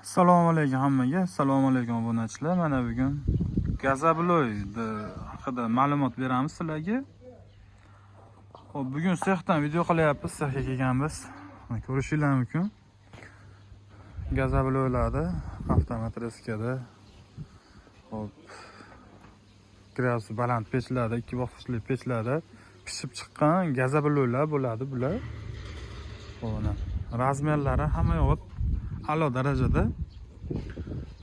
Assalomu alaykum hammaga. Assalomu alaykum obunachilar. Mana bugun Gazabloy haqida ma'lumot beramiz sizlarga. Xo'p, bugun sexdan video qilyapmiz, sexga kelganmiz. Ko'rishingiz mumkin. Gazabloylarda avtomat reskada. Xo'p, gradus baland pechlarda, ikki bosqichli pechlarda pishib chiqqan gazabloylar bo'ladi bular. Xo'p, razmerlari hamma yo'q a'lo darajada.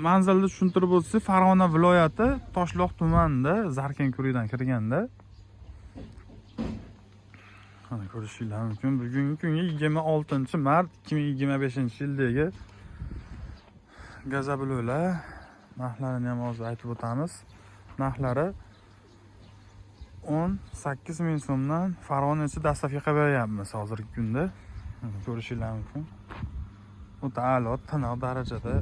Manzilni tushuntirib o'tsak, Farg'ona viloyati Toshloq tumanida Zarkan-Kuridan kirganda. Mana ko'rishingiz mumkin. Bugungi kunga 26-mart 2025-yildagi gazabloylar narxlarini ham hozir aytib o'tamiz. Narxlari 18 ming so'mdan Farg'onacha dastlabki qilib beryapmiz hozirgi kunda. Ko'rishingiz mumkin. O'ta a'lo, tiniq darajada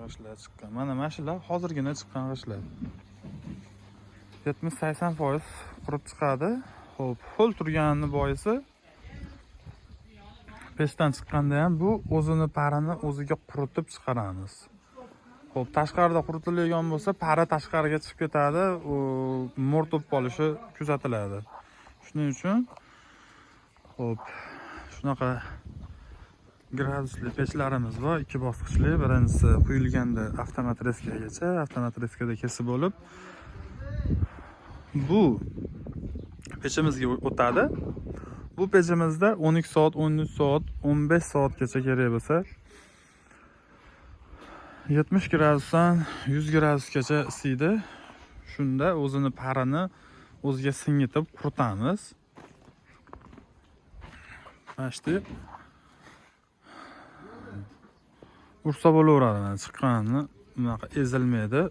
g'ishlar chiqqan. Mana shular hozirgina chiqqan g'ishlar. 70-80% qurib chiqadi. Xo'p, ho'l turganini boisi pechdan chiqqanda ham bu o'zini parini o'ziga quritib chiqaramiz. Xo'p, tashqarida quritilgan bo'lsa, pari tashqariga chiqib ketadi, u mo'rtib qolishi kuzatiladi. Shuning uchun xo'p, shunaqa gradusli pechlarimiz bor, ikki bosqichli. Birinchisi quyilganda avtomat reskagacha, avtomat reskada kesib bo'lib bu pechimizga o'tadi. Bu pechimizda 12 soat, 13 soat, 15 soatgacha kerak bo'lsa 70 gradusdan 100 gradusgacha isiydi. Shunda o'zini parini o'ziga singitib quritamiz. Mana ursa bo'laveradi. Chiqqanini bunaqa ezilmaydi.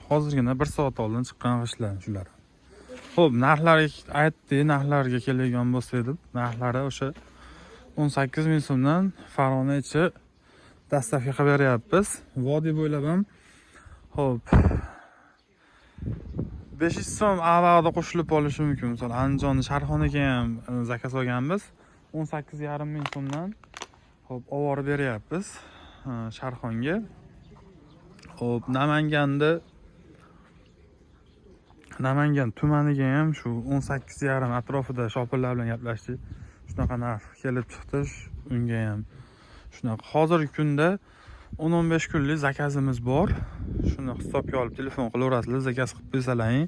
Hozirgina 1 soat oldin chiqqan g'ishlar shular. Xo'p, narxlariga aytdik, narxlarga keladigan bo'lsak, narxlari o'sha 18 ming so'mdan Farg'ona ichi dastlabki qilib beryapmiz. Vodiy bo'ylab ham xo'p 500 so'm avvalda qo'shilib olishi mumkin. Masalan, Andijonning Sharxonaga ham zakaz olganmiz. 18,5 ming so'mdan xo'p olib beryapmiz Sharxonga. Xo'p, Namangan tumaniga ham shu 18,5 atrofida shopirlar bilan gaplashdik. Shunaqa narx kelib chiqdi. Unga ham shunaqa. Hozirgi kunda 10-15 kunlik zakazimiz bor. Shuni hisobga olib telefon qilaverasizlar, zakaz qilib qo'ysalaring.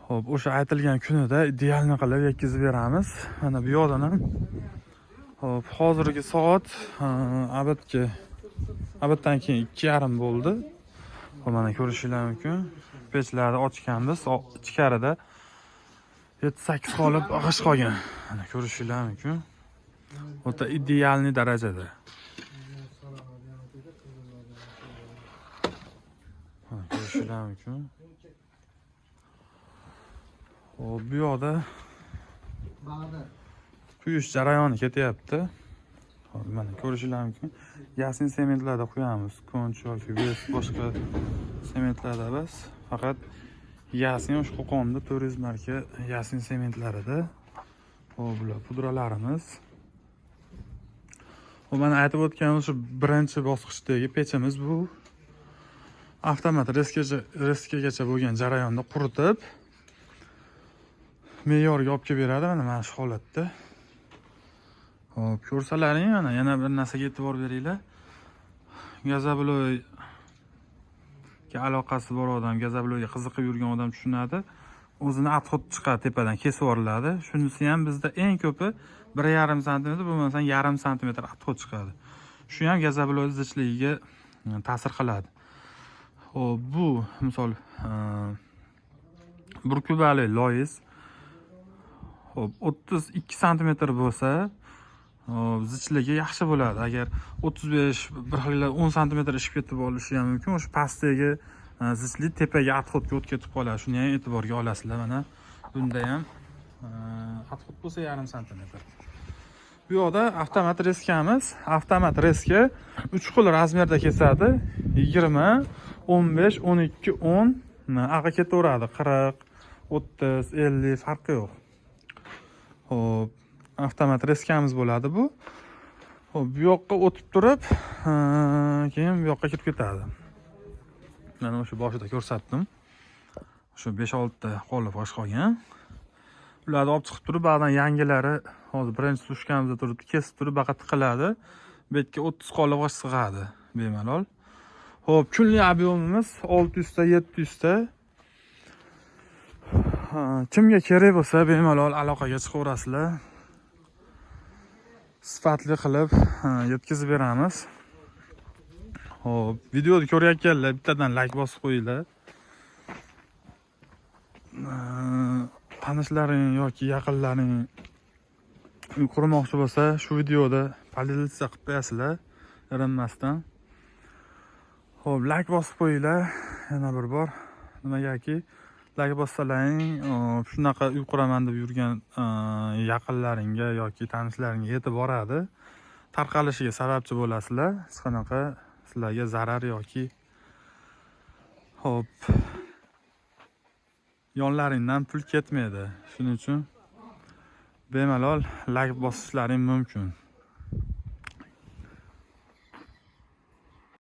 Xo'p, o'sha aytilgan kunida idealni qilib yetkazib beramiz. Mana bu yoqdan ham xo'p, hozirgi soat abaddan keyin 2:30 bo'ldi. Xo'p, mana ko'rishingiz mumkin. Pechlarni ochganmiz, ichkarida 7-8 qolib g'ish qolgan. Mana ko'rishingiz mumkin. O'ta idealni darajada. Mana ko'rishingiz mumkin. Xo'p, bu yoqda quyish jarayoni ketyapti. Hop, mana ko'rishingiz mumkin. Yasin sementlarda qo'yamiz. Konch yoki ves boshqa sementlarda emas. Faqat Yasin o'sha Qo'qonda 400 marka Yasin sementlarida. Xo'p, bular pudralarimiz. Xo'p, mana aytib o'tgan o'sha birinchi bosqichdagi pechimiz bu avtomat reskagacha bo'lgan jarayonda quritib me'yorga olib kelib beradi. Mana shu holatda. Xo'p, ko'rsalaring, mana yana bir narsaga e'tibor beringlar. Gazabloyga aloqasi bor odam, gazabloyga qiziqib yurgan odam tushunadi. O'zini atxot chiqadi, tepadan kesib yuboriladi. Shunisi ham bizda eng ko'pi 1,5 sm, bo'lmasa 0,5 sm atxot chiqadi. Shu ham gazabloy zichligiga ta'sir qiladi. Xo'p, bu misol burkubali loyiz. Xo'p, 32 sm bo'lsa, zichligi yaxshi bo'ladi. Agar 35 bir xil 10 sm ishib ketib olishi ham mumkin. O'sha pastdagi zichlik tepaga atxotga o'tib ketib qoladi. Shuni ham e'tiborga olasizlar. Mana bunda ham atxot bo'lsa 0,5 sm. Bu yoqda avtomat reskamiz. Avtomat reska 3 xil razmerda kesadi. 20, 15, 12, 10 ag'i ketaveradi. 40, 30, 50 farqi yo'q. Xo'p, avtomat reskamiz bo'ladi bu. Xo'p, bu yoqqa o'tib turib, keyin bu yoqqa kirib ketadi. Mana o'sha boshida ko'rsatdim. Shu 5-6 ta qo'lli fosh qolgan. Ularni olib chiqib turib, ba'zan yangilari hozir birinchi sushkamizda turibdi, kesib turib baqa tiqiladi. Bu yerga 30 qo'lli fosh sig'adi bemalol. Xo'p, kunlik ob'yomimiz 600 ta, 700 ta. Kimga kerak bo'lsa, bemalol aloqaga chiqaverasizlar. Sifatli qilib yetkazib beramiz. Xo'p, videoni ko'rayotganlar bittadan like bosib qo'yinglar. Tanishlaring yoki yaqinlaring uy qurmoqchi bo'lsa, shu videoda polizasiya qilib qo'yasizlar, erinmasdan. Xo'p, like bosib qo'yinglar. Yana bir bor nimagaki like bossalaring, shunaqa uy quraman deb yurgan yaqinlaringga yoki tanishlaringga yetib boradi. Tarqalishiga sababchi bo'lasizlar. Hech qanaqa sizlarga zarar yoki xo'p yonlaringdan pul ketmaydi. Shuning uchun bemalol like bosishlaring mumkin.